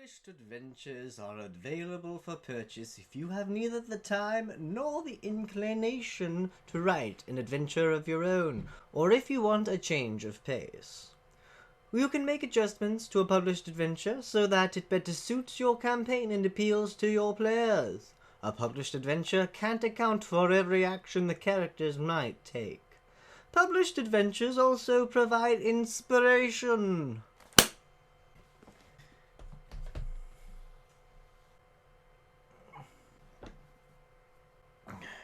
Published adventures are available for purchase if you have neither the time nor the inclination to write an adventure of your own, or if you want a change of pace. You can make adjustments to a published adventure so that it better suits your campaign and appeals to your players. A published adventure can't account for every action the characters might take. Published adventures also provide inspiration.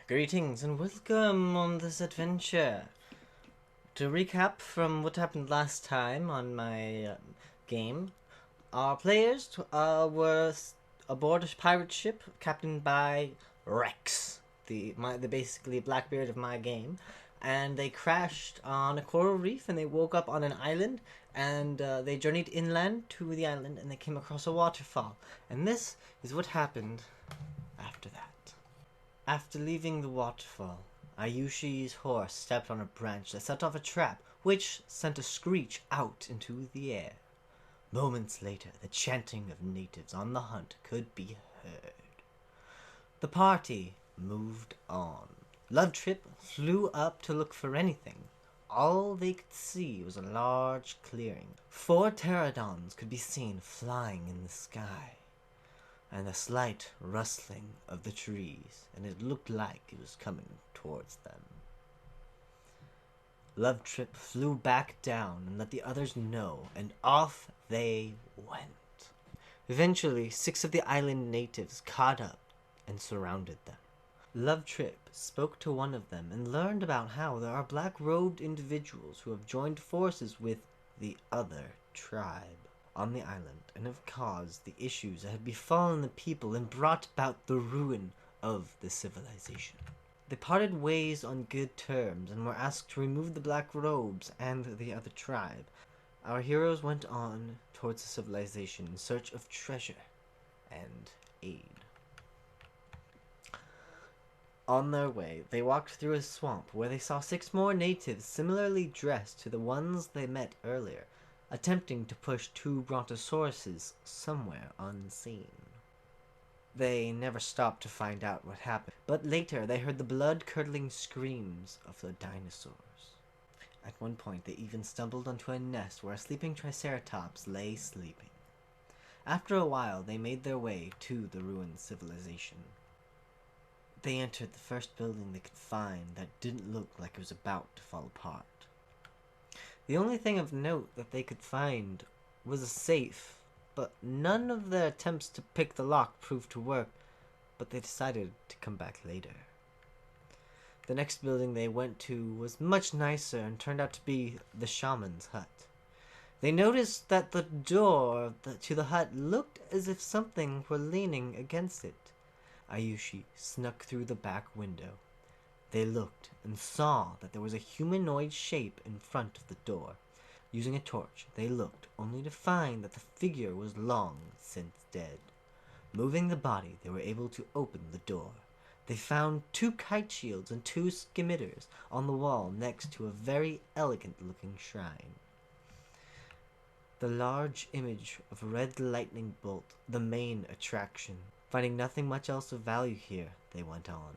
Greetings and welcome on this adventure. To recap from what happened last time on my game, our players were aboard a pirate ship captained by Rex, the basically Blackbeard of my game, and they crashed on a coral reef and they woke up on an island, and they journeyed inland to the island and they came across a waterfall, and this is what happened after that. After leaving the waterfall, Ayushi's horse stepped on a branch that set off a trap, which sent a screech out into the air. Moments later, the chanting of natives on the hunt could be heard. The party moved on. Love Trip flew up to look for anything. All they could see was a large clearing. 4 pterodons could be seen flying in the sky, and a slight rustling of the trees, and it looked like it was coming towards them. Love Trip flew back down and let the others know, and off they went. Eventually, 6 of the island natives caught up and surrounded them. Love Trip spoke to one of them and learned about how there are black-robed individuals who have joined forces with the other tribe on the island and have caused the issues that had befallen the people and brought about the ruin of the civilization. They parted ways on good terms and were asked to remove the black robes and the other tribe. Our heroes went on towards the civilization in search of treasure and aid. On their way, they walked through a swamp where they saw 6 more natives similarly dressed to the ones they met earlier, attempting to push 2 brontosauruses somewhere unseen. They never stopped to find out what happened, but later they heard the blood-curdling screams of the dinosaurs. At one point, they even stumbled onto a nest where a sleeping triceratops lay sleeping. After a while, they made their way to the ruined civilization. They entered the first building they could find that didn't look like it was about to fall apart. The only thing of note that they could find was a safe, but none of their attempts to pick the lock proved to work, but they decided to come back later. The next building they went to was much nicer and turned out to be the shaman's hut. They noticed that the door to the hut looked as if something were leaning against it. Ayushi snuck through the back window. They looked and saw that there was a humanoid shape in front of the door. Using a torch, they looked, only to find that the figure was long since dead. Moving the body, they were able to open the door. They found 2 kite shields and 2 skimitters on the wall next to a very elegant-looking shrine. The large image of a red lightning bolt, the main attraction. Finding nothing much else of value here, they went on.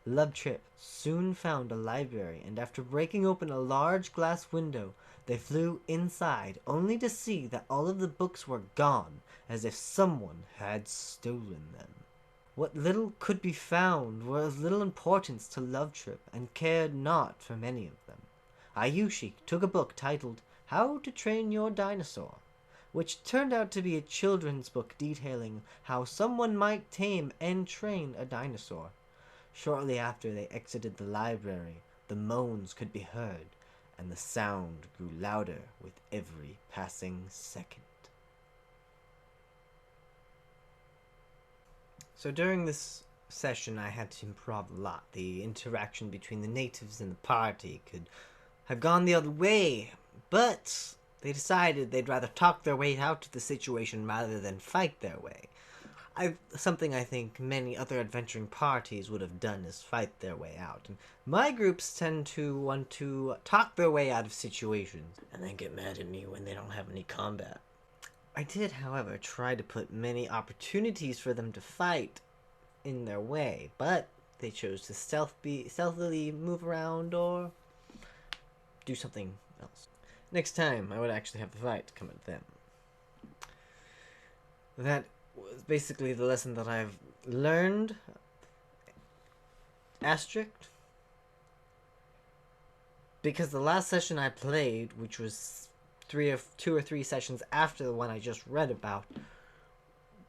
Love Trip soon found a library, and after breaking open a large glass window, they flew inside, only to see that all of the books were gone, as if someone had stolen them. What little could be found were of little importance to Love Trip, and cared not for many of them. Ayushi took a book titled How to Train Your Dinosaur, which turned out to be a children's book detailing how someone might tame and train a dinosaur. Shortly after they exited the library, the moans could be heard, and the sound grew louder with every passing second. So during this session, I had to improv a lot. The interaction between the natives and the party could have gone the other way, but they decided they'd rather talk their way out of the situation rather than fight their way. Something I think many other adventuring parties would have done is fight their way out. And my groups tend to want to talk their way out of situations and then get mad at me when they don't have any combat. I did, however, try to put many opportunities for them to fight in their way, but they chose to stealthily move around or do something else. Next time, I would actually have the fight come at them. That was basically the lesson that I've learned. Asterisk. Because the last session I played, which was 2 or 3 sessions after the one I just read about,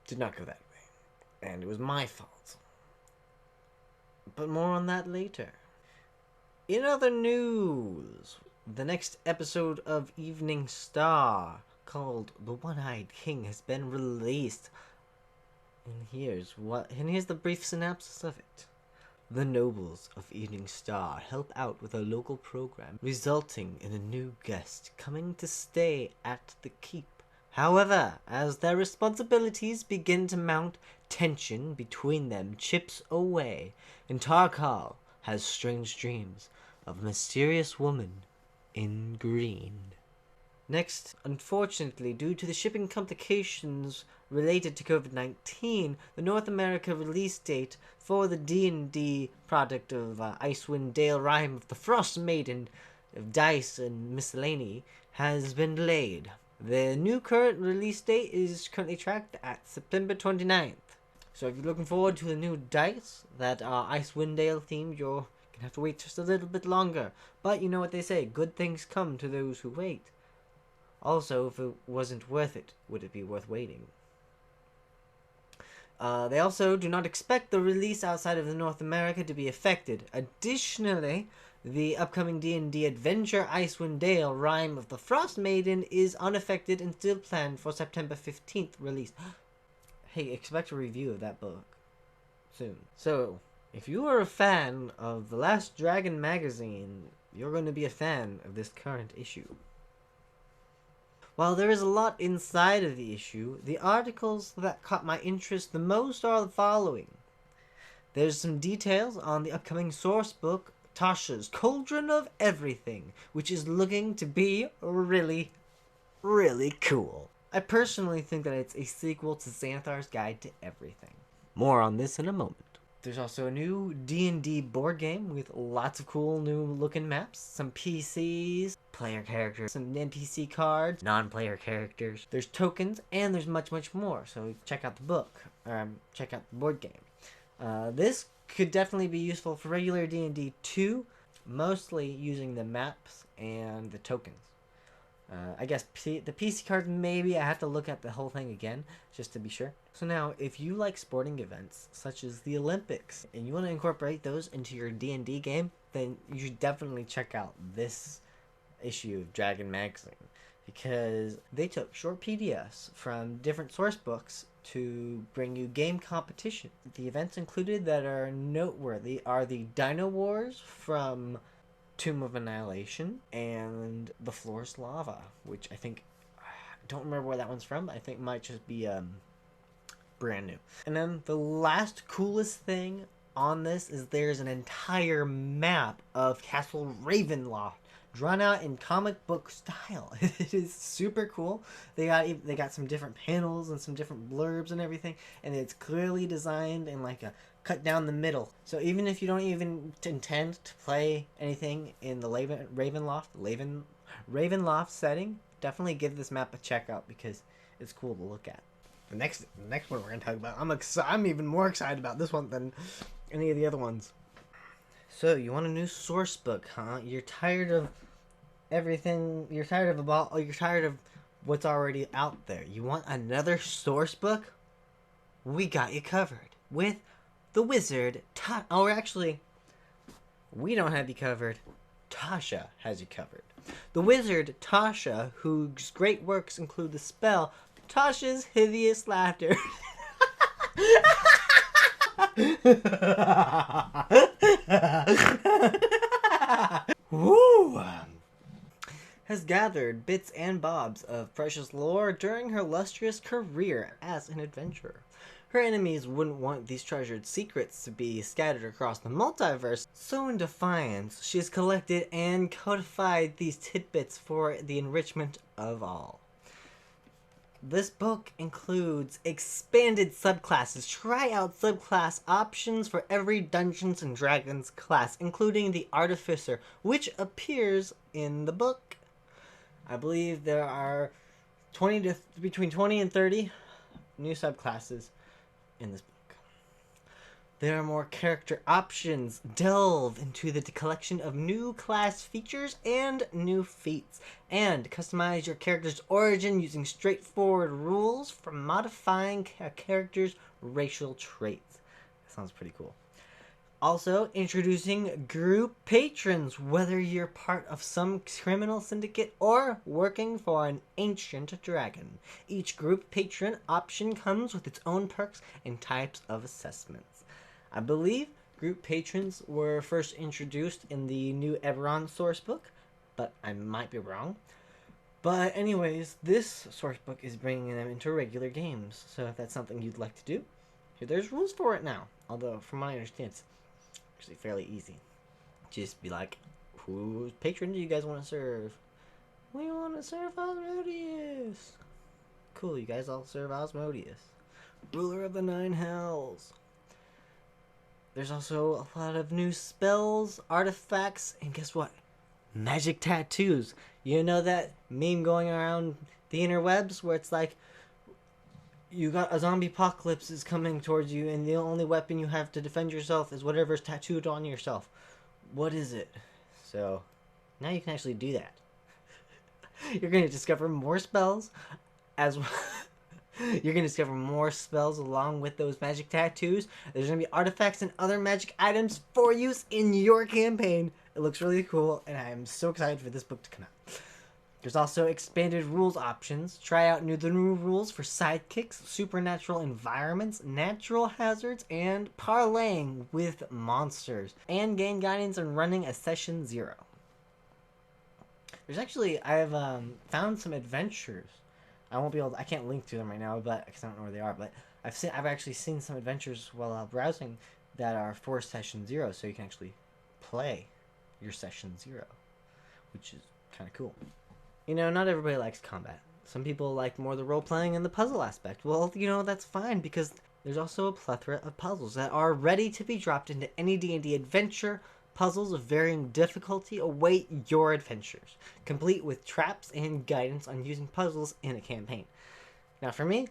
did not go that way. And it was my fault. But more on that later. In other news, the next episode of Evening Star, called The One-Eyed King, has been released. And here's the brief synopsis of it. The nobles of Evening Star help out with a local program, resulting in a new guest coming to stay at the keep. However, as their responsibilities begin to mount, tension between them chips away, and Tarkal has strange dreams of a mysterious woman in green. Next, unfortunately, due to the shipping complications related to COVID-19, the North America release date for the D&D product of Icewind Dale Rime of the Frost Maiden, of Dice and Miscellany, has been delayed. The new current release date is currently tracked at September 29th. So if you're looking forward to the new dice that are Icewind Dale themed, you're going to have to wait just a little bit longer. But you know what they say, good things come to those who wait. Also, if it wasn't worth it, would it be worth waiting? They also do not expect the release outside of North America to be affected. Additionally, the upcoming D&D adventure Icewind Dale Rime of the Frost Maiden is unaffected and still planned for September 15th release. Hey, expect a review of that book soon. So, if you are a fan of The Last Dragon magazine, you're going to be a fan of this current issue. While there is a lot inside of the issue, the articles that caught my interest the most are the following. There's some details on the upcoming source book, Tasha's Cauldron of Everything, which is looking to be really, really cool. I personally think that it's a sequel to Xanthar's Guide to Everything. More on this in a moment. There's also a new D&D board game with lots of cool new looking maps, some PCs, player characters, some NPC cards, non-player characters. There's tokens, and there's much, much more. So check out the book, check out the board game. This could definitely be useful for regular D&D too, mostly using the maps and the tokens. I guess the PC cards, maybe I have to look at the whole thing again, just to be sure. So now, if you like sporting events, such as the Olympics, and you want to incorporate those into your D&D game, then you should definitely check out this issue of Dragon Magazine. Because they took short PDFs from different source books to bring you game competition. The events included that are noteworthy are the Dino Wars from Tomb of Annihilation, and The Floor's Lava, which I don't remember where that one's from, but I think might just be brand new. And then the last coolest thing on this is there's an entire map of Castle Ravenloft drawn out in comic book style. It is super cool. They got some different panels and some different blurbs and everything, and it's clearly designed in like a cut down the middle. So even if you don't even intend to play anything in the Ravenloft setting, definitely give this map a check out because it's cool to look at. The next one we're gonna talk about, I'm even more excited about this one than any of the other ones. So you want a new source book, huh? You're tired of everything. You're tired of what's already out there. You want another source book? We got you covered with the wizard, we don't have you covered. Tasha has you covered. The wizard, Tasha, whose great works include the spell Tasha's Hideous Laughter. Woo! Has gathered bits and bobs of precious lore during her illustrious career as an adventurer. Her enemies wouldn't want these treasured secrets to be scattered across the multiverse, so in defiance, she has collected and codified these tidbits for the enrichment of all. This book includes expanded subclasses. Try out subclass options for every Dungeons and Dragons class, including the Artificer, which appears in the book. I believe there are between 20 and 30 new subclasses in this book. There are more character options. Delve into the collection of new class features and new feats. And customize your character's origin using straightforward rules for modifying a character's racial traits. That sounds pretty cool. Also, introducing group patrons. Whether you're part of some criminal syndicate or working for an ancient dragon, each group patron option comes with its own perks and types of assessments. I believe group patrons were first introduced in the new Eberron sourcebook, but I might be wrong. But anyways, this sourcebook is bringing them into regular games, so if that's something you'd like to do, there's rules for it now. Although, from what I understand, it's actually fairly easy. Just be like, whose patron do you guys want to serve? We want to serve Osmodius. Cool, you guys all serve Osmodius, ruler of the 9 hells. There's also a lot of new spells, artifacts, and guess what? Magic tattoos. You know that meme going around the interwebs where it's like, you got a zombie apocalypse is coming towards you and the only weapon you have to defend yourself is whatever's tattooed on yourself. What is it? So, now you can actually do that. You're going to discover more spells as well. You're going to discover more spells along with those magic tattoos. There's going to be artifacts and other magic items for use in your campaign. It looks really cool, and I'm so excited for this book to come out. There's also expanded rules options. Try out the new rules for sidekicks, supernatural environments, natural hazards, and parlaying with monsters. And gain guidance on running a session 0. There's actually, I've found some adventures. I can't link to them right now, but because I don't know where they are. But I've actually seen some adventures while browsing that are for session 0, so you can actually play your session 0, which is kind of cool. You know, not everybody likes combat. Some people like more the role playing and the puzzle aspect. Well, you know, that's fine because there's also a plethora of puzzles that are ready to be dropped into any D&D adventure. Puzzles of varying difficulty await your adventures, complete with traps and guidance on using puzzles in a campaign. Now, for me,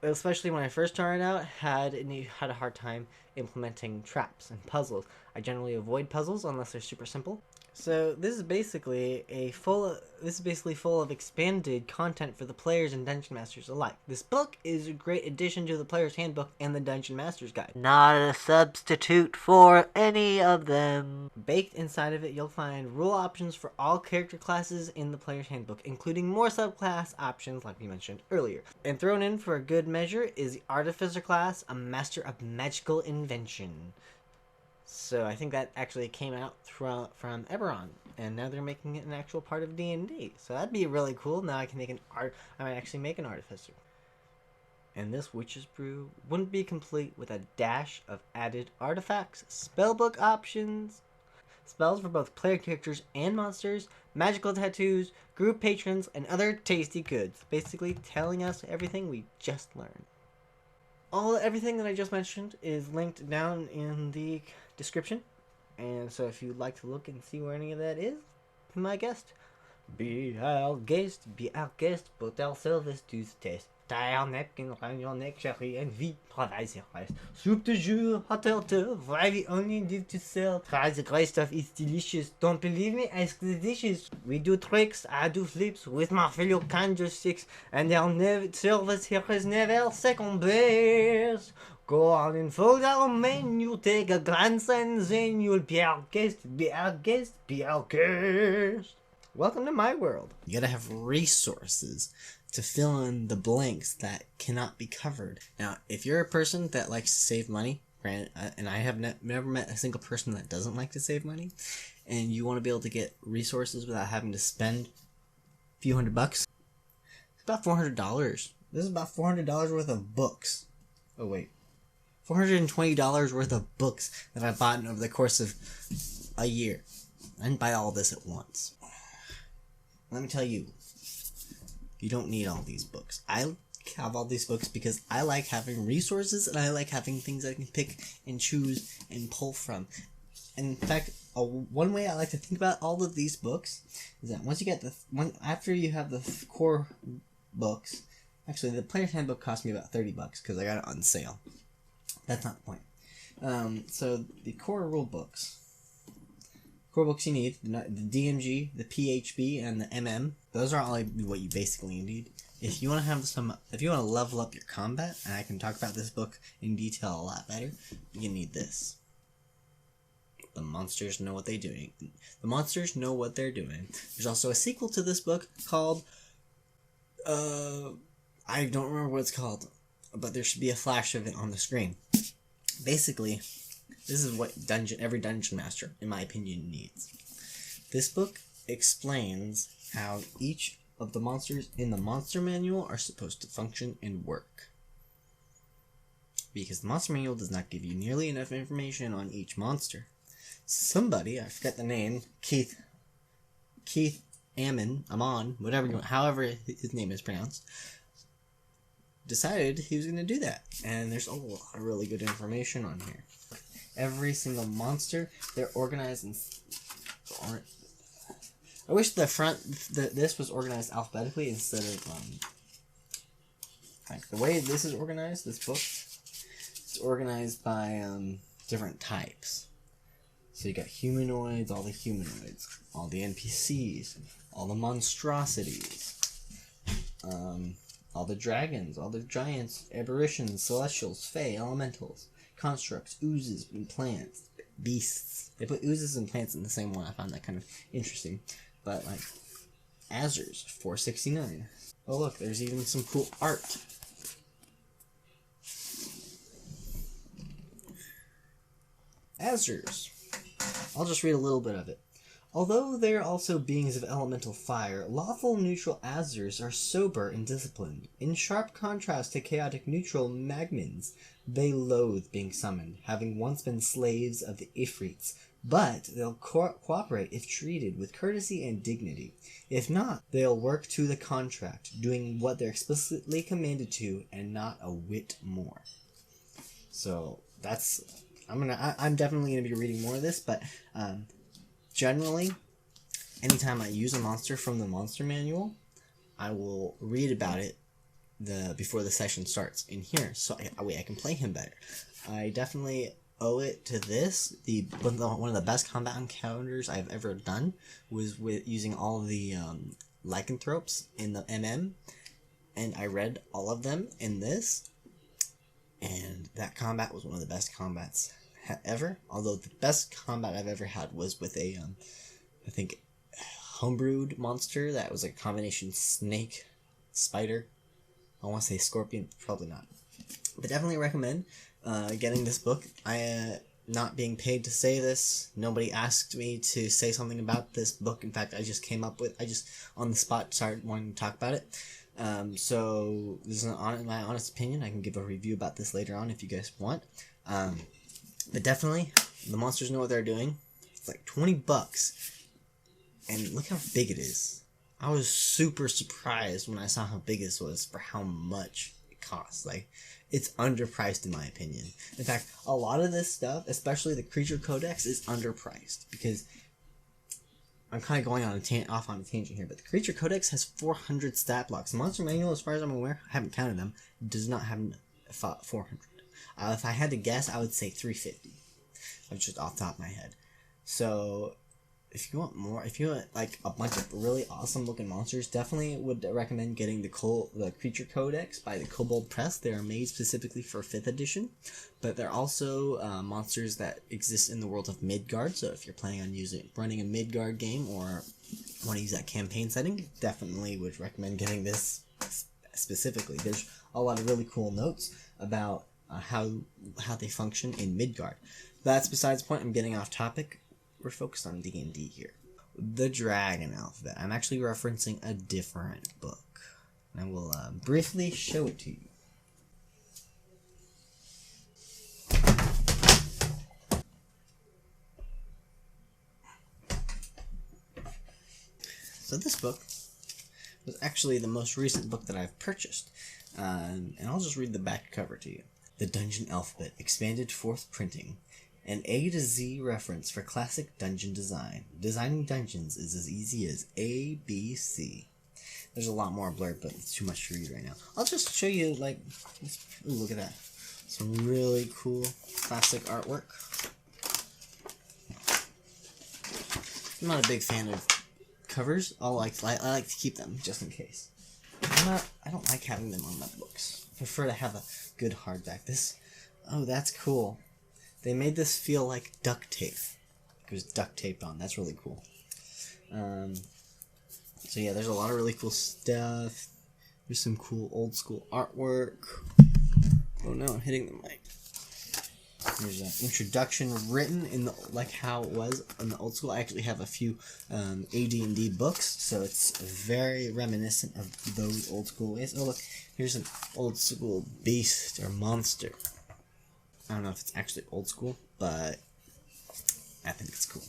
especially when I first started out, had a hard time implementing traps and puzzles. I generally avoid puzzles unless they're super simple. So this is basically full of expanded content for the players and dungeon masters alike. This book is a great addition to the player's handbook and the dungeon master's guide. Not a substitute for any of them. Baked inside of it, you'll find rule options for all character classes in the player's handbook, including more subclass options like we mentioned earlier. And thrown in for a good measure is the Artificer class, a master of magical invention. So I think that actually came out from Eberron, and now they're making it an actual part of D&D. So that'd be really cool. Now I might actually make an Artificer. And this Witch's Brew wouldn't be complete with a dash of added artifacts, spellbook options, spells for both player characters and monsters, magical tattoos, group patrons, and other tasty goods. Basically telling us everything we just learned. Everything that I just mentioned is linked down in the description, and so if you'd like to look and see where any of that is, be my guest. Be our guest, put our service to the test. Tie your neck and round your neck, chérie, and vie, travail sur reste. Soup de jour, hot or why we only live to sell. Try the great stuff, it's delicious. Don't believe me? Ask the dishes. We do tricks, I do flips with my fellow candlesticks, and our service here is never second best. Go on and fold our menu, take a glance, and then you'll be our guest, be our guest, be our guest. Welcome to my world. You gotta have resources to fill in the blanks that cannot be covered. Now, if you're a person that likes to save money, and I have never met a single person that doesn't like to save money, and you want to be able to get resources without having to spend a few $100, it's about $400. This is about $400 worth of books. Oh, wait. $420 worth of books that I bought over the course of a year. I didn't buy all this at once. Let me tell you, You don't need all these books. I have all these books because I like having resources and I like having things I can pick and choose and pull from. And in fact, one way I like to think about all of these books is that once you get after you have the core books, actually the player's handbook cost me about $30 because I got it on sale. That's not the point. So the core rule books. Core books you need, the DMG, the PHB, and the MM. Those are all what you basically need. If you want to level up your combat, and I can talk about this book in detail a lot better, you need this. The monsters know what they're doing. There's also a sequel to this book called, I don't remember what it's called, but there should be a flash of it on the screen. Basically, this is what every dungeon master, in my opinion, needs. This book explains how each of the monsters in the monster manual are supposed to function and work. Because the monster manual does not give you nearly enough information on each monster. Somebody, I forget the name, Keith Amon, however his name is pronounced, decided he was going to do that. And there's a lot of really good information on here. Every single monster, they're organized in... I wish this was organized alphabetically instead of... the way this is organized, this book, it's organized by different types. So you got humanoids, all the NPCs, all the monstrosities, all the dragons, all the giants, aberrations, celestials, fae, elementals, constructs, oozes, and plants, beasts. They put oozes and plants in the same one. I found that kind of interesting. But, like, Azers, 469. Oh, look, there's even some cool art. Azers. I'll just read a little bit of it. Although they are also beings of elemental fire, lawful neutral Azers are sober and disciplined. In sharp contrast to chaotic neutral Magmins, they loathe being summoned, having once been slaves of the Ifrits, but they'll cooperate if treated with courtesy and dignity. If not, they'll work to the contract, doing what they're explicitly commanded to, and not a whit more. So, that's... I'm definitely going to be reading more of this, but generally, anytime I use a monster from the monster manual, I will read about it before the session starts in here, so I can play him better. I definitely owe it to this. One of the best combat encounters I've ever done was with using all the lycanthropes in the MM, and I read all of them in this, and that combat was one of the best combats ever. Although the best combat I've ever had was with a, I think, homebrewed monster that was a combination snake, spider. I want to say scorpion, probably not. But definitely recommend getting this book. Not being paid to say this. Nobody asked me to say something about this book. In fact, I just on the spot started wanting to talk about it. So this is my honest opinion. I can give a review about this later on if you guys want. But definitely, the monsters know what they're doing. It's like $20, and look how big it is. I was super surprised when I saw how big this was for how much it costs. Like, it's underpriced in my opinion. In fact, a lot of this stuff, especially the Creature Codex, is underpriced because I'm kind of going on off on a tangent here, but the Creature Codex has 400 stat blocks. The Monster Manual, as far as I'm aware, I haven't counted them, does not have 400. If I had to guess, I would say 350. Just off the top of my head. So, if you want more, if you want like a bunch of really awesome looking monsters, definitely would recommend getting the Creature Codex by the Kobold Press. They are made specifically for 5th edition, but they're also monsters that exist in the world of Midgard. So if you're planning on running a Midgard game or want to use that campaign setting, definitely would recommend getting this specifically. There's a lot of really cool notes about how they function in Midgard. That's besides the point. I'm getting off topic. We're focused on D&D here. The Dragon Alphabet. I'm actually referencing a different book. I will briefly show it to you. So this book was actually the most recent book that I've purchased. And I'll just read the back cover to you. The Dungeon Alphabet, expanded 4th printing. An A to Z reference for classic dungeon design. Designing dungeons is as easy as A, B, C. There's a lot more blurb, but it's too much to read right now. I'll just show you, like, ooh, look at that. Some really cool classic artwork. I'm not a big fan of covers. I like to keep them just in case. I don't like having them on my books. I prefer to have a good hardback. Oh, that's cool. They made this feel like duct tape. It was duct taped on. That's really cool. So yeah, there's a lot of really cool stuff. There's some cool old school artwork. Oh no, I'm hitting the mic. There's an introduction written in the, like how it was in the old school. I actually have a few AD&D books, so it's very reminiscent of those old school ways. Oh look, here's an old school beast or monster. I don't know if it's actually old school, but I think it's cool.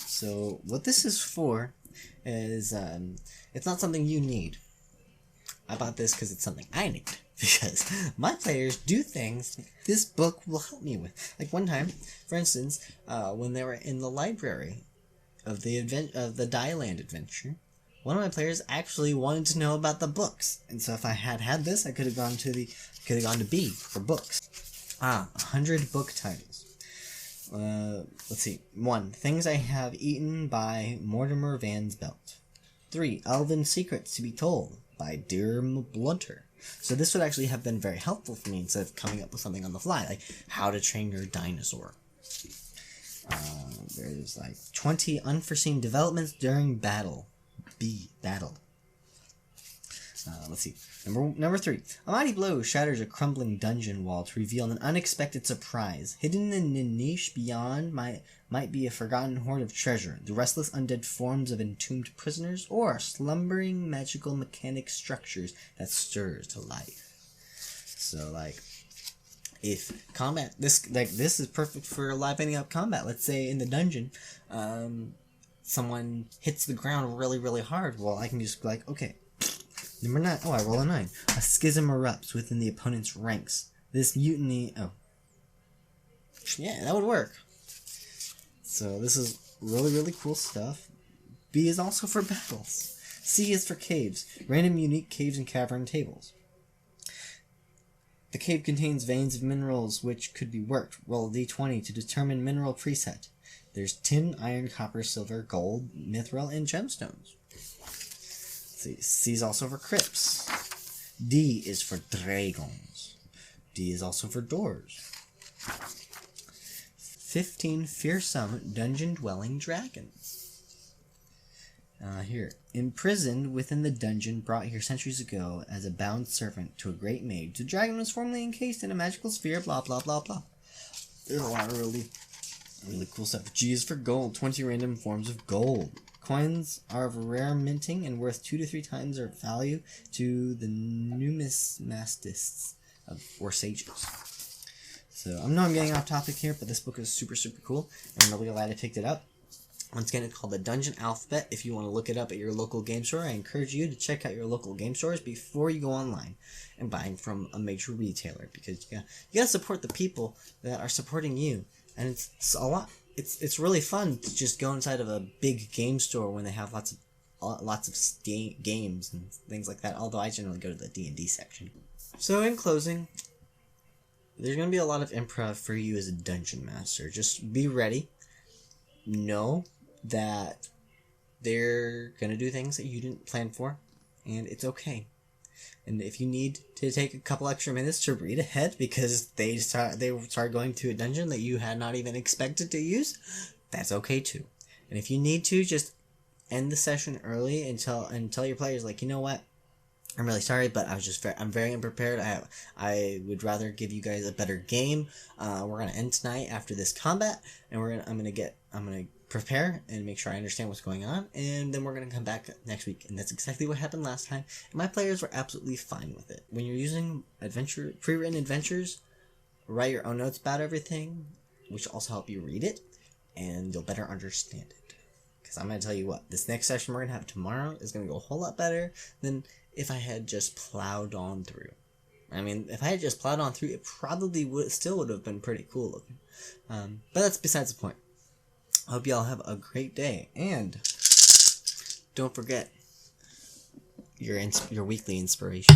So what this is for is, it's not something you need. I bought this because it's something I need. Because my players do things this book will help me with. Like one time, for instance, when they were in the library of the Dieland adventure, one of my players actually wanted to know about the books. And so if I had this, I could have gone to B for books. 100 book titles. Let's see. 1. Things I Have Eaten by Mortimer Van's Belt. 3. Elven Secrets to be Told by Dear Blunter. So this would actually have been very helpful for me instead of coming up with something on the fly, like How to Train Your Dinosaur. There's like 20 unforeseen developments during battle. B. Battle. Let's see. Number 3. A mighty blow shatters a crumbling dungeon wall to reveal an unexpected surprise. Hidden in a niche beyond might be a forgotten hoard of treasure, the restless undead forms of entombed prisoners, or slumbering magical mechanic structures that stirs to life. So, like, if combat, this is perfect for livening up combat. Let's say in the dungeon, someone hits the ground really, really hard. Well, I can just be like, okay. Number 9. Oh, I roll a 9. A schism erupts within the opponent's ranks. This mutiny... Oh. Yeah, that would work. So this is really, really cool stuff. B is also for battles. C is for caves. Random unique caves and cavern tables. The cave contains veins of minerals which could be worked. Roll a d20 to determine mineral preset. There's tin, iron, copper, silver, gold, mithril, and gemstones. C is also for crypts. D is for dragons. D is also for doors. 15 fearsome dungeon-dwelling dragons. Here. Imprisoned within the dungeon brought here centuries ago as a bound servant to a great mage, the dragon was formerly encased in a magical sphere, blah, blah, blah, blah. There's a lot of really, really cool stuff. G is for gold. 20 random forms of gold. Coins are of rare minting and worth 2 to 3 times their value to the numismatists or sages. So I know I'm getting off topic here, but this book is super, super cool, and I'm really glad I picked it up. Once again, it's called The Dungeon Alphabet. If you want to look it up at your local game store, I encourage you to check out your local game stores before you go online and buying from a major retailer, because you gotta support the people that are supporting you, and it's a lot. It's really fun to just go inside of a big game store when they have lots of games and things like that. Although I generally go to the D&D section. So in closing, there's going to be a lot of improv for you as a dungeon master. Just be ready. Know that they're going to do things that you didn't plan for, and it's okay. And if you need to take a couple extra minutes to read ahead because they start going to a dungeon that you had not even expected to use, that's okay too. And if you need to, just end the session early and tell your players, like, you know what, I'm really sorry, but I'm very unprepared. I would rather give you guys a better game. We're gonna end tonight after this combat, and I'm gonna prepare and make sure I understand what's going on, and then we're gonna come back next week. And that's exactly what happened last time. And my players were absolutely fine with it. When you're using pre-written adventures, write your own notes about everything, which will also help you read it, and you'll better understand it. Because I'm going to tell you what, this next session we're going to have tomorrow is going to go a whole lot better than if I had just plowed on through. I mean, if I had just plowed on through, it probably would have been pretty cool looking. But that's besides the point. I hope y'all have a great day. And don't forget your weekly inspiration.